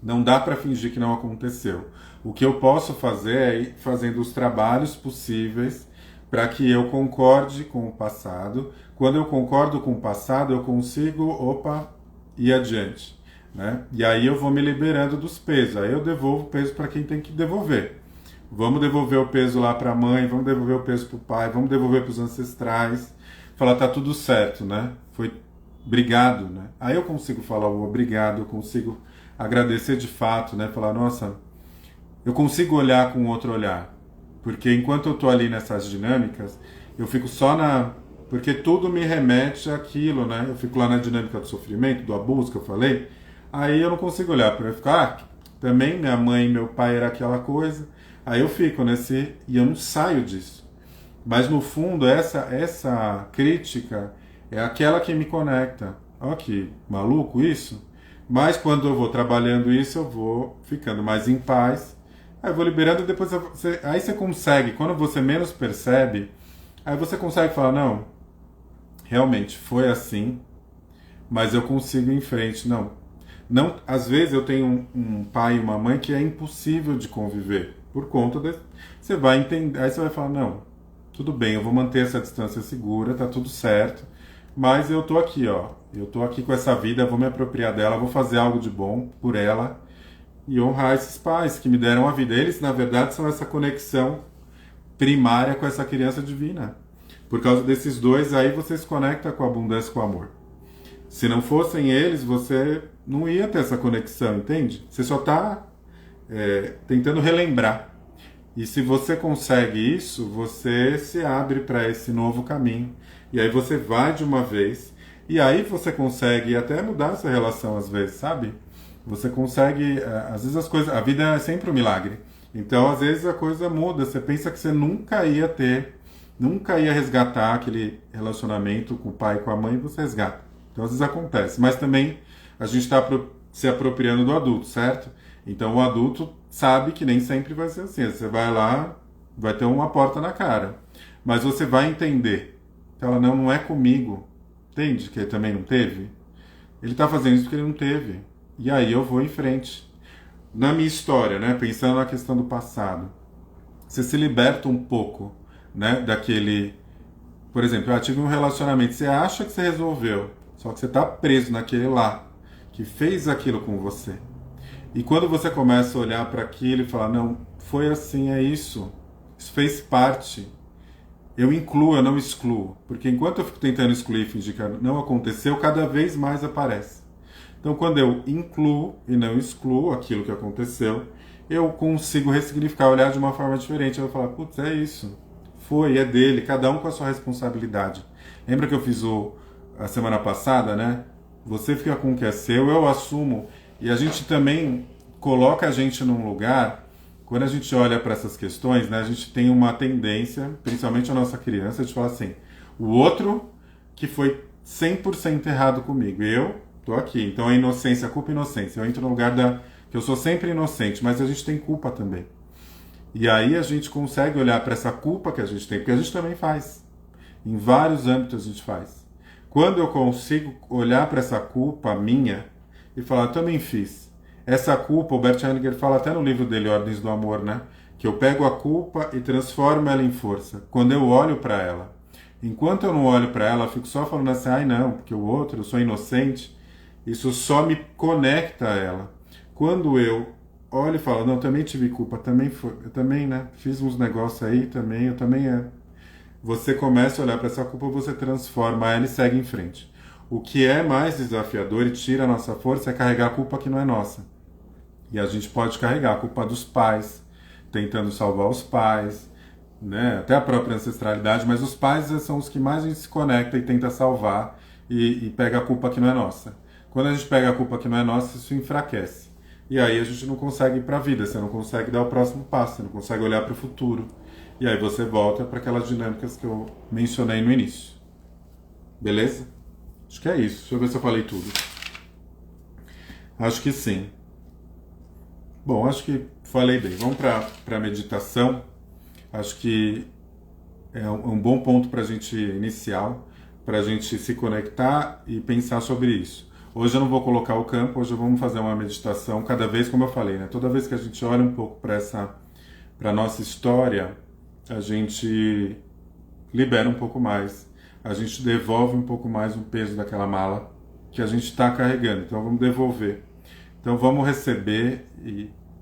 Não dá para fingir que não aconteceu. O que eu posso fazer é ir fazendo os trabalhos possíveis para que eu concorde com o passado. Quando eu concordo com o passado, eu consigo, ir adiante, né? E aí eu vou me liberando dos pesos. Aí eu devolvo o peso para quem tem que devolver. Vamos devolver o peso lá para a mãe, vamos devolver o peso para o pai, vamos devolver para os ancestrais. Falar, tá tudo certo, né? Foi obrigado, né? Aí eu consigo falar o obrigado, eu consigo agradecer de fato, né? Falar, nossa, eu consigo olhar com outro olhar. Porque enquanto eu tô ali nessas dinâmicas, eu fico só na... Porque tudo me remete àquilo, né? Eu fico lá na dinâmica do sofrimento, do abuso que eu falei. Aí eu não consigo olhar para ficar, também minha mãe e meu pai era aquela coisa. Aí eu fico nesse... E eu não saio disso. Mas no fundo, essa crítica é aquela que me conecta. Ó, que maluco isso. Mas quando eu vou trabalhando isso, eu vou ficando mais em paz. Aí eu vou liberando e depois aí você consegue, quando você menos percebe, aí você consegue falar, não, realmente foi assim, mas eu consigo ir em frente. Não, não, às vezes eu tenho um pai e uma mãe que é impossível de conviver por conta de... Você vai entender, aí você vai falar, não, tudo bem, eu vou manter essa distância segura, tá tudo certo, mas eu tô aqui, ó, eu tô aqui com essa vida, vou me apropriar dela, vou fazer algo de bom por ela e honrar esses pais que me deram a vida. Eles, na verdade, são essa conexão primária com essa criança divina. Por causa desses dois, aí você se conecta com a abundância, com o amor. Se não fossem eles, você não ia ter essa conexão, entende? Você só está tentando relembrar. E se você consegue isso, você se abre para esse novo caminho. E aí você vai de uma vez. E aí você consegue até mudar essa relação às vezes, sabe? Você consegue, às vezes as coisas, a vida é sempre um milagre. Então, às vezes a coisa muda. Você pensa que você nunca ia ter, nunca ia resgatar aquele relacionamento com o pai e com a mãe, e você resgata. Então, às vezes acontece. Mas também a gente está se apropriando do adulto, certo? Então, o adulto sabe que nem sempre vai ser assim. Você vai lá, vai ter uma porta na cara. Mas você vai entender. Ela não é comigo. Entende que ele também não teve? Ele está fazendo isso porque ele não teve. E aí eu vou em frente. Na minha história, né, pensando na questão do passado, você se liberta um pouco, né, daquele... Por exemplo, eu tive um relacionamento, você acha que você resolveu, só que você está preso naquele lá, que fez aquilo com você. E quando você começa a olhar para aquilo e falar, não, foi assim, é isso fez parte, eu incluo, eu não excluo. Porque enquanto eu fico tentando excluir e fingir que não aconteceu, cada vez mais aparece. Então, quando eu incluo e não excluo aquilo que aconteceu, eu consigo ressignificar, olhar de uma forma diferente. Eu vou falar, putz, é isso. Foi, é dele, cada um com a sua responsabilidade. Lembra que eu fiz a semana passada, né? Você fica com o que é seu, eu assumo. E a gente também coloca a gente num lugar, quando a gente olha para essas questões, né? A gente tem uma tendência, principalmente a nossa criança, de falar assim, o outro que foi 100% errado comigo. Eu tô aqui. Então a inocência, a culpa e a inocência. Eu entro no lugar que eu sou sempre inocente, mas a gente tem culpa também. E aí a gente consegue olhar para essa culpa que a gente tem, porque a gente também faz. Em vários âmbitos a gente faz. Quando eu consigo olhar para essa culpa minha e falar, também fiz. Essa culpa, o Bert Hellinger fala até no livro dele, Ordens do Amor, né? Que eu pego a culpa e transformo ela em força. Quando eu olho para ela. Enquanto eu não olho para ela, eu fico só falando assim, ai não, porque o outro, eu sou inocente. Isso só me conecta a ela. Quando eu olho e falo, não, também tive culpa, também foi, eu também, né? Fiz uns negócios aí também, eu também é. Você começa a olhar para essa culpa, você transforma ela e segue em frente. O que é mais desafiador e tira a nossa força é carregar a culpa que não é nossa. E a gente pode carregar a culpa dos pais, tentando salvar os pais, né? Até a própria ancestralidade, mas os pais são os que mais a gente se conecta e tenta salvar e pega a culpa que não é nossa. Quando a gente pega a culpa que não é nossa, isso enfraquece. E aí a gente não consegue ir para a vida, você não consegue dar o próximo passo, você não consegue olhar para o futuro. E aí você volta para aquelas dinâmicas que eu mencionei no início. Beleza? Acho que é isso. Deixa eu ver se eu falei tudo. Acho que sim. Bom, acho que falei bem. Vamos para a meditação. Acho que é um bom ponto para a gente inicial, para a gente se conectar e pensar sobre isso. Hoje eu não vou colocar o campo, hoje vamos fazer uma meditação, cada vez, como eu falei, né? Toda vez que a gente olha um pouco para a nossa história, a gente libera um pouco mais, a gente devolve um pouco mais o peso daquela mala que a gente está carregando. Então vamos devolver. Então vamos receber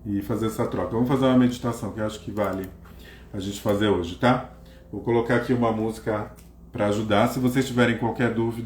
e fazer essa troca. Vamos fazer uma meditação que eu acho que vale a gente fazer hoje, tá? Vou colocar aqui uma música para ajudar. Se vocês tiverem qualquer dúvida,